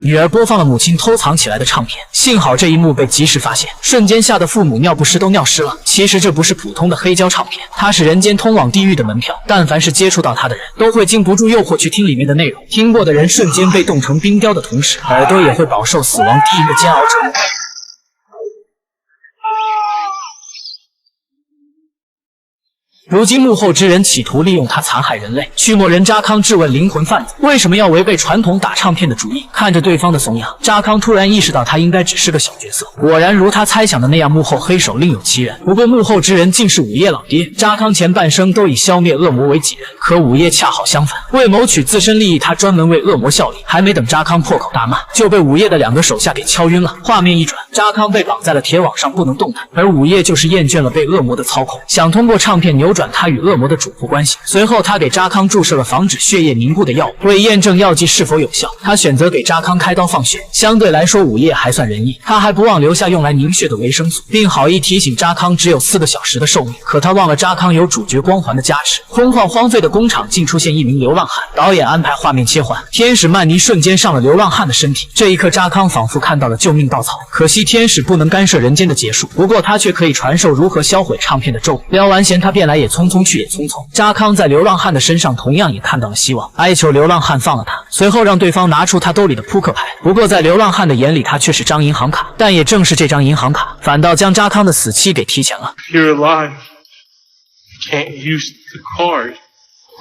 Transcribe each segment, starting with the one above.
女儿播放了母亲偷藏起来的唱片，幸好这一幕被及时发现，瞬间吓得父母尿不湿都尿湿了。其实这不是普通的黑胶唱片，它是人间通往地狱的门票，但凡是接触到它的人，都会禁不住诱惑去听里面的内容，听过的人瞬间被冻成冰雕的同时，耳朵也会饱受死亡地狱的煎熬折磨。如今幕后之人企图利用他残害人类。驱魔人扎康质问灵魂贩子为什么要违背传统打唱片的主意。看着对方的怂样，扎康突然意识到他应该只是个小角色。果然如他猜想的那样，幕后黑手另有其人。不过幕后之人竟是午夜老爹。扎康前半生都以消灭恶魔为己任，可午夜恰好相反，为谋取自身利益，他专门为恶魔效力。还没等扎康破口大骂，就被午夜的2个手下给敲晕了。画面一转，扎康被绑在了铁网上不能动弹，而午夜就是厌倦了被恶魔的操控，想通过唱片扭转他与恶魔的主仆关系。随后他给扎康注射了防止血液凝固的药物，为验证药剂是否有效，他选择给扎康开刀放血。相对来说午夜还算仁义，他还不忘留下用来凝血的维生素，并好意提醒扎康只有4个小时的寿命。可他忘了扎康有主角光环的加持，空旷荒废的工厂竟出现一名流浪汉。导演安排画面切换，天使曼妮瞬间上了流浪汉的身体，这一刻扎康仿佛看到了救命稻草。可惜天使不能干涉人间的结束，不过他却可以传授如何销毁唱片的咒语。撩完弦他便来也匆匆去也匆匆。扎康在流浪汉的身上同样也看到了希望，哀求流浪汉放了他，随后让对方拿出他兜里的扑克牌。不过在流浪汉的眼里，他却是张银行卡，但也正是这张银行卡，反倒将扎康的死期给提前了。You're alive. You can't use the card.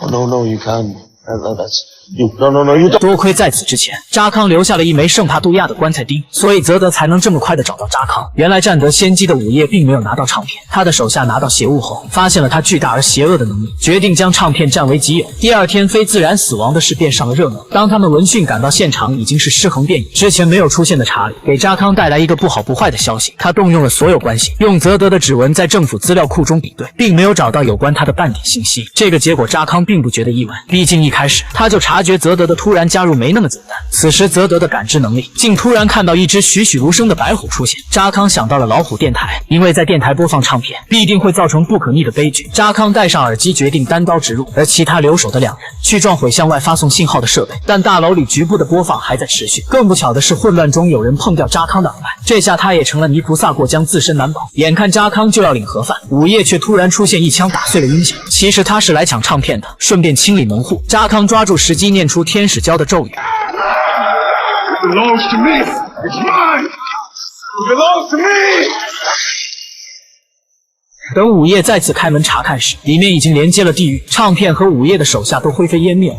Oh, no, you can. That's you. No, you don't. 多亏在此之前，扎康留下了一枚圣帕杜亚的棺材钉，所以泽德才能这么快的找到扎康。原来占得先机的午夜并没有拿到唱片，他的手下拿到邪物后，发现了他巨大而邪恶的能力，决定将唱片占为己有。第二天，非自然死亡的事便上了热门。当他们闻讯赶到现场，已经是尸横遍野。之前没有出现的查理给扎康带来一个不好不坏的消息，他动用了所有关系，用泽德的指纹在政府资料库中比对，并没有找到有关他的半点信息。这个结果扎康并不觉得意外，毕竟一开始他就察觉泽德的突然加入没那么简单。此时泽德的感知能力竟突然看到一只栩栩如生的白虎出现。扎康想到了老虎电台，因为在电台播放唱片必定会造成不可逆的悲剧。扎康戴上耳机，决定单刀直入，而其他留守的2人去撞毁向外发送信号的设备。但大楼里局部的播放还在持续，更不巧的是混乱中有人碰掉扎康的耳麦，这下他也成了泥菩萨过江自身难保。眼看扎康就要领盒饭，午夜却突然出现一枪打碎了音响，其实他是来抢唱片的，顺便清理门户。扎康抓住时机念出天使教的咒语。It belongs to me. It's mine. It belongs to me. 等午夜再次开门查看时，里面已经连接了地狱，唱片和午夜的手下都灰飞烟灭了。